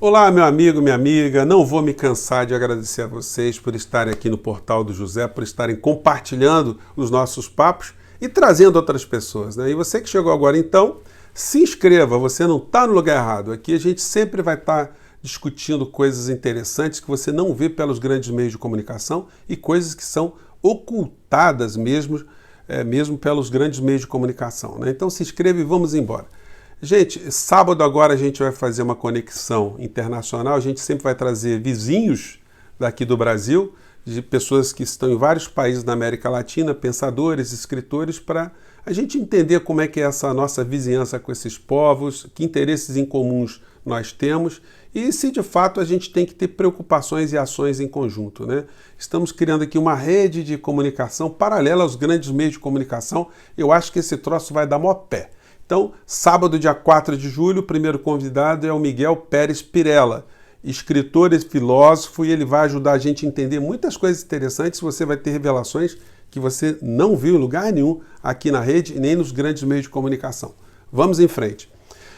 Olá, meu amigo, minha amiga. Não vou me cansar de agradecer a vocês por estarem aqui no Portal do José, por estarem compartilhando os nossos papos e trazendo outras pessoas, né? E você que chegou agora, então, se inscreva, você não está no lugar errado. Aqui a gente sempre vai estar discutindo coisas interessantes que você não vê pelos grandes meios de comunicação e coisas que são ocultadas mesmo pelos grandes meios de comunicação, né? Então se inscreva e vamos embora. Gente, sábado agora a gente vai fazer uma conexão internacional, a gente sempre vai trazer vizinhos daqui do Brasil, de pessoas que estão em vários países da América Latina, pensadores, escritores, para a gente entender como é que é essa nossa vizinhança com esses povos, que interesses em comuns nós temos e se de fato a gente tem que ter preocupações e ações em conjunto, né? Estamos criando aqui uma rede de comunicação paralela aos grandes meios de comunicação, eu acho que esse troço vai dar mó pé. Então, sábado, dia 4 de julho, o primeiro convidado é o Miguel Pérez Pirela, escritor e filósofo, e ele vai ajudar a gente a entender muitas coisas interessantes. Você vai ter revelações que você não viu em lugar nenhum aqui na rede e nem nos grandes meios de comunicação. Vamos em frente.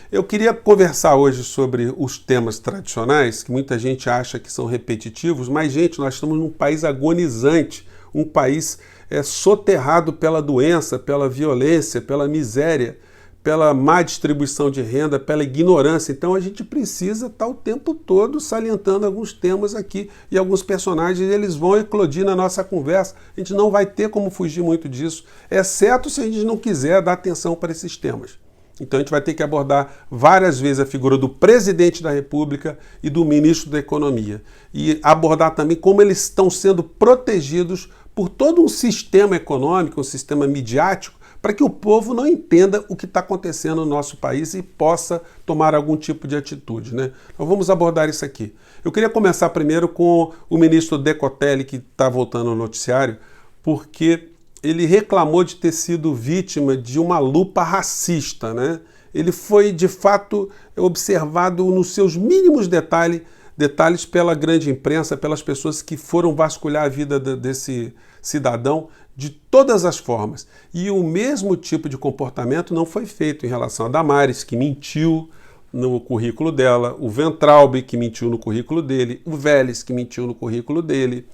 Eu queria conversar hoje sobre os temas tradicionais, que muita gente acha que são repetitivos, mas, gente, nós estamos num país agonizante, um país soterrado pela doença, pela violência, pela miséria, pela má distribuição de renda, pela ignorância. Então a gente precisa estar o tempo todo salientando alguns temas aqui e alguns personagens, eles vão eclodir na nossa conversa. A gente não vai ter como fugir muito disso, exceto se a gente não quiser dar atenção para esses temas. Então a gente vai ter que abordar várias vezes a figura do presidente da República e do ministro da Economia. E abordar também como eles estão sendo protegidos por todo um sistema econômico, um sistema midiático, para que o povo não entenda o que está acontecendo no nosso país e possa tomar algum tipo de atitude, né? Então vamos abordar isso aqui. Eu queria começar primeiro com o ministro Decotelli, que está voltando ao noticiário, porque ele reclamou de ter sido vítima de uma lupa racista, né? Ele foi, de fato, observado nos seus mínimos detalhes pela grande imprensa, pelas pessoas que foram vasculhar a vida desse cidadão de todas as formas. E o mesmo tipo de comportamento não foi feito em relação a Damares, que mentiu no currículo dela, o Weintraub, que mentiu no currículo dele, o Vélez, que mentiu no currículo dele.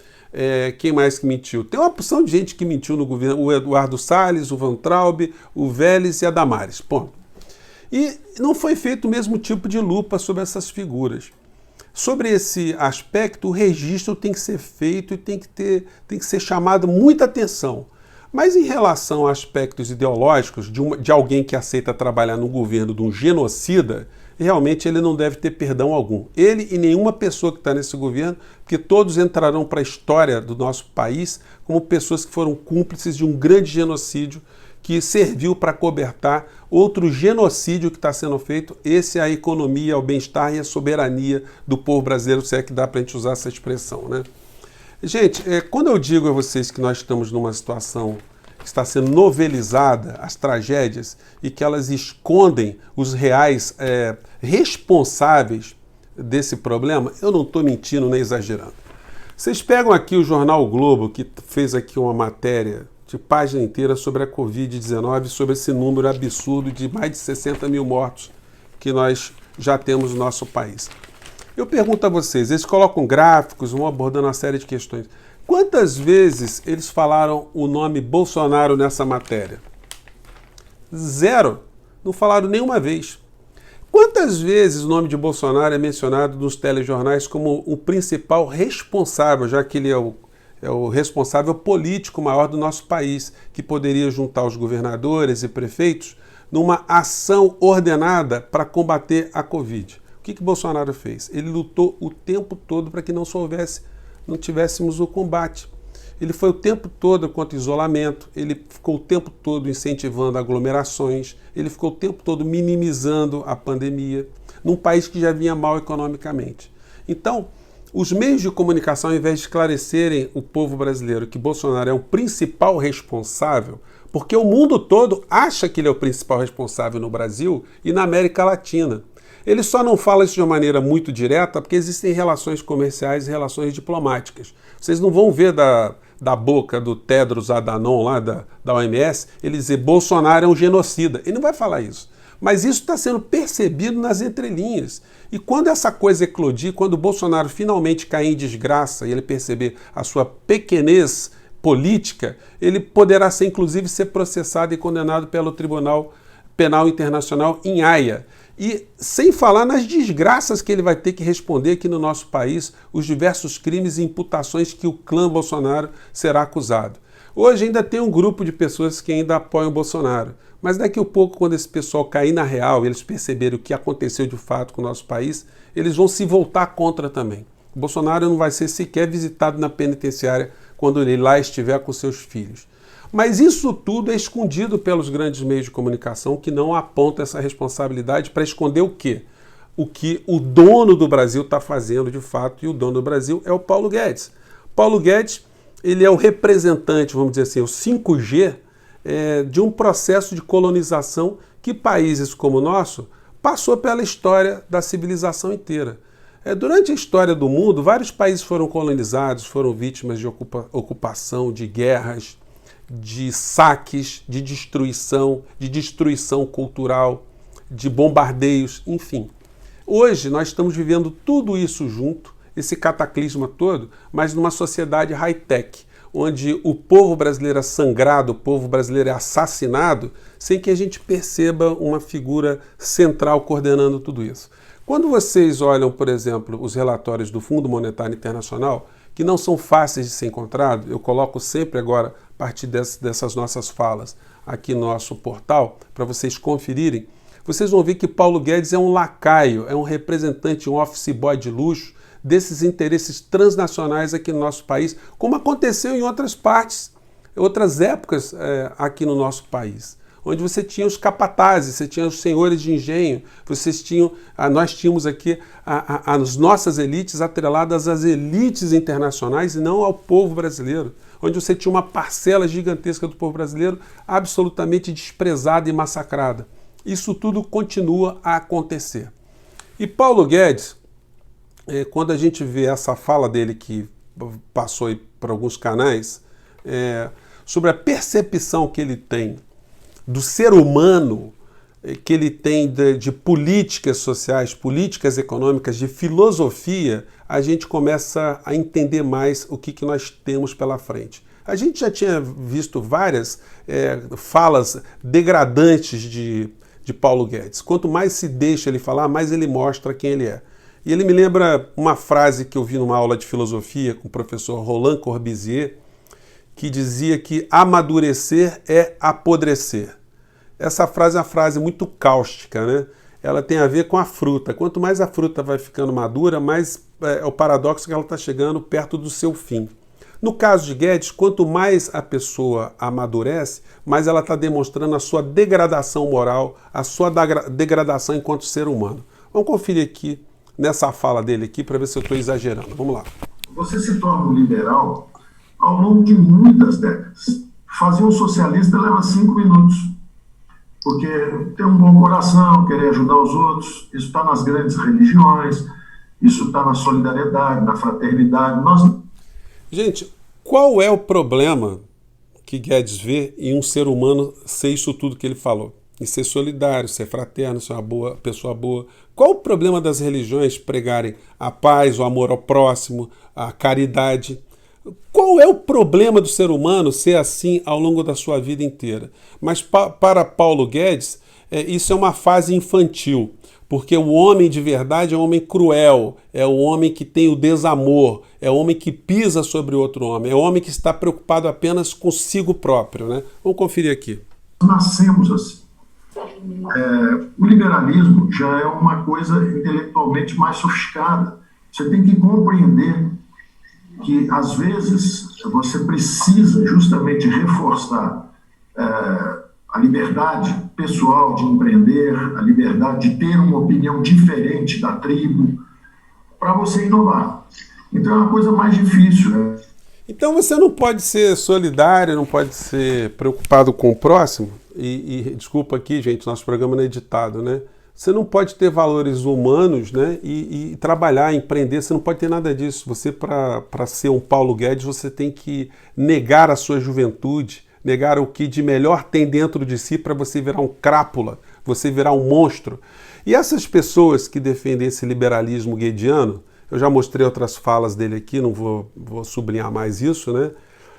Quem mais que mentiu? Tem uma porção de gente que mentiu no governo, o Eduardo Salles, o Weintraub, o Vélez e a Damares. Ponto. E não foi feito o mesmo tipo de lupa sobre essas figuras. Sobre esse aspecto, o registro tem que ser feito e tem que ser chamado muita atenção. Mas em relação a aspectos ideológicos de alguém que aceita trabalhar no governo de um genocida, realmente ele não deve ter perdão algum. Ele e nenhuma pessoa que está nesse governo, porque todos entrarão para a história do nosso país como pessoas que foram cúmplices de um grande genocídio que serviu para cobertar outro genocídio que está sendo feito. Esse é a economia, o bem-estar e a soberania do povo brasileiro, se é que dá para a gente usar essa expressão, né? Gente, quando eu digo a vocês que nós estamos numa situação que está sendo novelizada, as tragédias, e que elas escondem os reais responsáveis desse problema, eu não estou mentindo nem exagerando. Vocês pegam aqui o jornal o Globo, que fez aqui uma matéria de página inteira sobre a Covid-19, sobre esse número absurdo de mais de 60 mil mortos que nós já temos no nosso país. Eu pergunto a vocês, eles colocam gráficos, vão abordando uma série de questões. Quantas vezes eles falaram o nome Bolsonaro nessa matéria? Zero. Não falaram nenhuma vez. Quantas vezes o nome de Bolsonaro é mencionado nos telejornais como o principal responsável, já que ele é o responsável político maior do nosso país, que poderia juntar os governadores e prefeitos numa ação ordenada para combater a Covid? O que Bolsonaro fez? Ele lutou o tempo todo para que não tivéssemos o combate. Ele foi o tempo todo contra o isolamento, ele ficou o tempo todo incentivando aglomerações, ele ficou o tempo todo minimizando a pandemia, num país que já vinha mal economicamente. Então, os meios de comunicação, ao invés de esclarecerem o povo brasileiro que Bolsonaro é o principal responsável, porque o mundo todo acha que ele é o principal responsável no Brasil e na América Latina. Ele só não fala isso de uma maneira muito direta porque existem relações comerciais e relações diplomáticas. Vocês não vão ver da boca do Tedros Adhanom, lá da OMS, ele dizer Bolsonaro é um genocida. Ele não vai falar isso. Mas isso está sendo percebido nas entrelinhas. E quando essa coisa eclodir, quando o Bolsonaro finalmente cair em desgraça e ele perceber a sua pequenez política, ele poderá ser, inclusive, ser processado e condenado pelo Tribunal Penal Internacional em Haia. E sem falar nas desgraças que ele vai ter que responder aqui no nosso país, os diversos crimes e imputações que o clã Bolsonaro será acusado. Hoje ainda tem um grupo de pessoas que ainda apoiam o Bolsonaro, mas daqui a pouco, quando esse pessoal cair na real e eles perceberem o que aconteceu de fato com o nosso país, eles vão se voltar contra também. O Bolsonaro não vai ser sequer visitado na penitenciária quando ele lá estiver com seus filhos. Mas isso tudo é escondido pelos grandes meios de comunicação que não apontam essa responsabilidade para esconder o quê? O que o dono do Brasil está fazendo de fato, e o dono do Brasil é o Paulo Guedes. Paulo Guedes, ele é o representante, vamos dizer assim, o 5G de um processo de colonização que países como o nosso passou pela história da civilização inteira. Durante a história do mundo, vários países foram colonizados, foram vítimas de ocupação, de guerras, de saques, de destruição cultural, de bombardeios, enfim. Hoje nós estamos vivendo tudo isso junto, esse cataclisma todo, mas numa sociedade high-tech, onde o povo brasileiro é sangrado, o povo brasileiro é assassinado, sem que a gente perceba uma figura central coordenando tudo isso. Quando vocês olham, por exemplo, os relatórios do Fundo Monetário Internacional, que não são fáceis de ser encontrados, eu coloco sempre agora, a partir dessas nossas falas, aqui no nosso portal, para vocês conferirem, vocês vão ver que Paulo Guedes é um lacaio, é um representante, um office boy de luxo, desses interesses transnacionais aqui no nosso país, como aconteceu em outras partes, outras épocas aqui no nosso país, onde você tinha os capatazes, você tinha os senhores de engenho, nós tínhamos aqui as nossas elites atreladas às elites internacionais e não ao povo brasileiro, onde você tinha uma parcela gigantesca do povo brasileiro absolutamente desprezada e massacrada. Isso tudo continua a acontecer. E Paulo Guedes, quando a gente vê essa fala dele que passou aí por alguns canais, sobre a percepção que ele tem do ser humano, que ele tem de políticas sociais, políticas econômicas, de filosofia, a gente começa a entender mais o que nós temos pela frente. A gente já tinha visto várias falas degradantes de Paulo Guedes. Quanto mais se deixa ele falar, mais ele mostra quem ele é. E ele me lembra uma frase que eu vi numa aula de filosofia com o professor Roland Corbusier, que dizia que amadurecer é apodrecer. Essa frase é uma frase muito cáustica, né? Ela tem a ver com a fruta. Quanto mais a fruta vai ficando madura, mais é o paradoxo que ela está chegando perto do seu fim. No caso de Guedes, quanto mais a pessoa amadurece, mais ela está demonstrando a sua degradação moral, a sua degradação enquanto ser humano. Vamos conferir aqui nessa fala dele aqui para ver se eu estou exagerando. Vamos lá. Você se torna um liberal ao longo de muitas décadas. Fazer um socialista leva 5 minutos. Porque ter um bom coração, querer ajudar os outros, isso está nas grandes religiões, isso está na solidariedade, na fraternidade. Gente, qual é o problema que Guedes vê em um ser humano ser isso tudo que ele falou? Em ser solidário, ser fraterno, ser uma pessoa boa. Qual o problema das religiões pregarem a paz, o amor ao próximo, a caridade? Qual é o problema do ser humano ser assim ao longo da sua vida inteira? Mas para Paulo Guedes, isso é uma fase infantil, porque o homem de verdade é um homem cruel, é o homem que tem o desamor, é o homem que pisa sobre outro homem, é o homem que está preocupado apenas consigo próprio, né? Vamos conferir aqui. Nascemos assim. O liberalismo já é uma coisa intelectualmente mais sofisticada. Você tem que compreender que, às vezes, você precisa justamente reforçar a liberdade pessoal de empreender, a liberdade de ter uma opinião diferente da tribo, para você inovar. Então é uma coisa mais difícil, né? Então você não pode ser solidário, não pode ser preocupado com o próximo, e desculpa aqui, gente, nosso programa não é editado, né? Você não pode ter valores humanos, né, e trabalhar, empreender, você não pode ter nada disso. Você, para ser um Paulo Guedes, você tem que negar a sua juventude, negar o que de melhor tem dentro de si para você virar um crápula, você virar um monstro. E essas pessoas que defendem esse liberalismo guediano, eu já mostrei outras falas dele aqui, não vou sublinhar mais isso, né?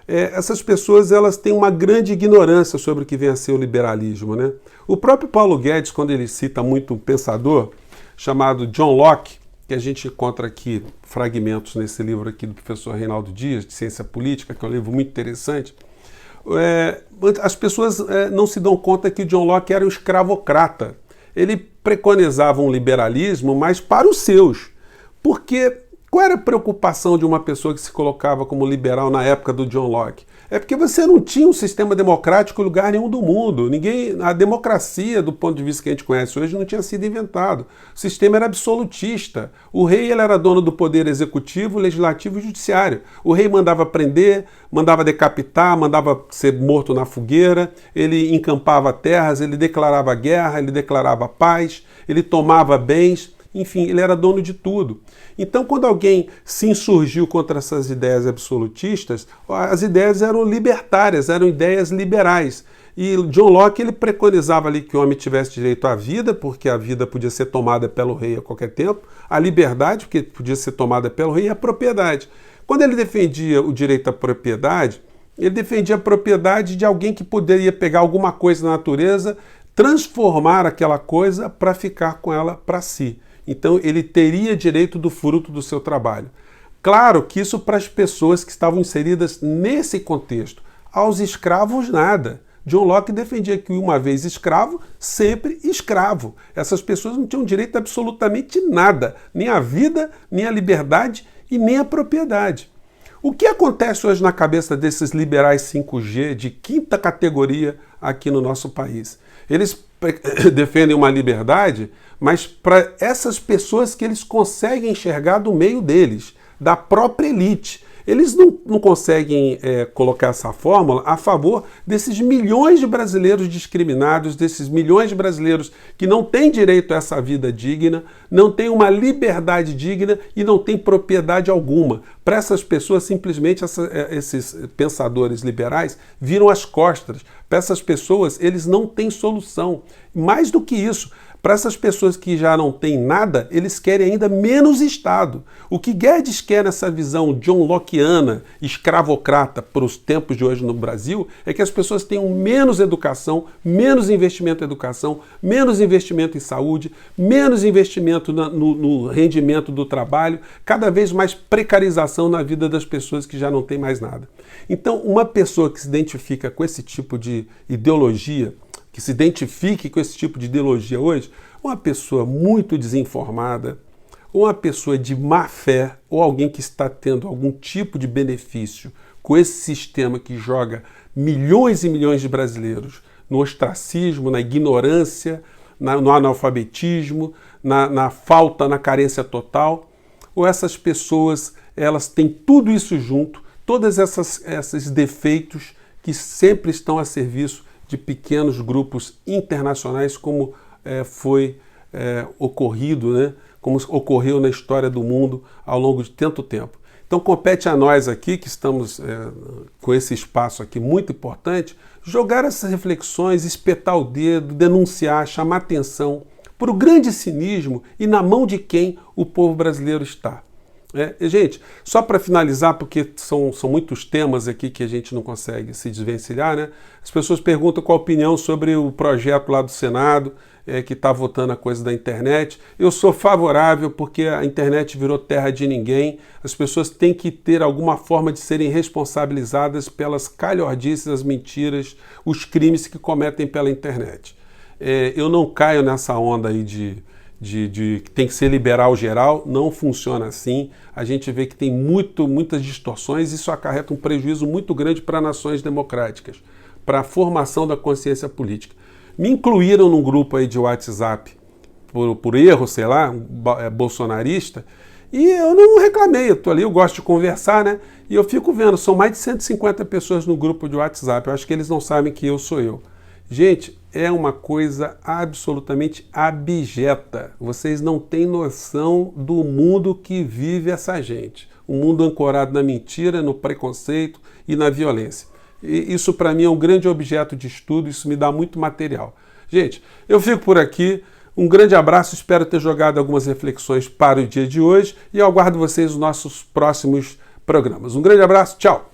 Essas pessoas, elas têm uma grande ignorância sobre o que vem a ser o liberalismo, né? O próprio Paulo Guedes, quando ele cita muito um pensador chamado John Locke, que a gente encontra aqui fragmentos nesse livro aqui do professor Reinaldo Dias, de Ciência Política, que é um livro muito interessante, as pessoas não se dão conta que o John Locke era um escravocrata. Ele preconizava um liberalismo, mas para os seus. Porque qual era a preocupação de uma pessoa que se colocava como liberal na época do John Locke? É porque você não tinha um sistema democrático em lugar nenhum do mundo. A democracia, do ponto de vista que a gente conhece hoje, não tinha sido inventado. O sistema era absolutista. O rei ele era dono do poder executivo, legislativo e judiciário. O rei mandava prender, mandava decapitar, mandava ser morto na fogueira, ele encampava terras, ele declarava guerra, ele declarava paz, ele tomava bens. Enfim, ele era dono de tudo. Então, quando alguém se insurgiu contra essas ideias absolutistas, as ideias eram libertárias, eram ideias liberais. E John Locke ele preconizava ali que o homem tivesse direito à vida, porque a vida podia ser tomada pelo rei a qualquer tempo, a liberdade, porque podia ser tomada pelo rei, e a propriedade. Quando ele defendia o direito à propriedade, ele defendia a propriedade de alguém que poderia pegar alguma coisa da natureza, transformar aquela coisa para ficar com ela para si. Então ele teria direito do fruto do seu trabalho. Claro que isso para as pessoas que estavam inseridas nesse contexto. Aos escravos, nada. John Locke defendia que uma vez escravo, sempre escravo. Essas pessoas não tinham direito a absolutamente nada, nem à vida, nem à liberdade e nem à propriedade. O que acontece hoje na cabeça desses liberais 5G de quinta categoria aqui no nosso país? Eles defendem uma liberdade, mas para essas pessoas que eles conseguem enxergar do meio deles, da própria elite. Eles não conseguem colocar essa fórmula a favor desses milhões de brasileiros discriminados, desses milhões de brasileiros que não têm direito a essa vida digna, não têm uma liberdade digna e não têm propriedade alguma. Para essas pessoas, simplesmente esses pensadores liberais viram as costas. Para essas pessoas, eles não têm solução. Mais do que isso, para essas pessoas que já não têm nada, eles querem ainda menos Estado. O que Guedes quer nessa visão John Lockeana, escravocrata para os tempos de hoje no Brasil, é que as pessoas tenham menos educação, menos investimento em educação, menos investimento em saúde, menos investimento no rendimento do trabalho, cada vez mais precarização na vida das pessoas que já não têm mais nada. Então, uma pessoa que se identifica com esse tipo de ideologia, que se identifique com esse tipo de ideologia hoje, uma pessoa muito desinformada, ou uma pessoa de má fé, ou alguém que está tendo algum tipo de benefício com esse sistema que joga milhões e milhões de brasileiros no ostracismo, na ignorância, no analfabetismo, na falta, na carência total, ou essas pessoas, elas têm tudo isso junto, todos esses defeitos que sempre estão a serviço de pequenos grupos internacionais, como foi ocorrido, né? Como ocorreu na história do mundo ao longo de tanto tempo. Então compete a nós aqui, que estamos com esse espaço aqui muito importante, jogar essas reflexões, espetar o dedo, denunciar, chamar atenção para o grande cinismo e na mão de quem o povo brasileiro está. Gente, só para finalizar, porque são muitos temas aqui que a gente não consegue se desvencilhar, né? As pessoas perguntam qual a opinião sobre o projeto lá do Senado, que está votando a coisa da internet. Eu sou favorável porque a internet virou terra de ninguém. As pessoas têm que ter alguma forma de serem responsabilizadas pelas calhordices, as mentiras, os crimes que cometem pela internet. Eu não caio nessa onda aí de que tem que ser liberal geral, não funciona assim. A gente vê que tem muitas distorções e isso acarreta um prejuízo muito grande para nações democráticas, para a formação da consciência política. Me incluíram num grupo aí de WhatsApp por erro, sei lá, bolsonarista, e eu não reclamei, eu tô ali, eu gosto de conversar, né? E eu fico vendo, são mais de 150 pessoas no grupo de WhatsApp, eu acho que eles não sabem que eu sou eu. Gente, é uma coisa absolutamente abjeta. Vocês não têm noção do mundo que vive essa gente. Um mundo ancorado na mentira, no preconceito e na violência. E isso para mim é um grande objeto de estudo, isso me dá muito material. Gente, eu fico por aqui. Um grande abraço, espero ter jogado algumas reflexões para o dia de hoje e eu aguardo vocês nos nossos próximos programas. Um grande abraço, tchau!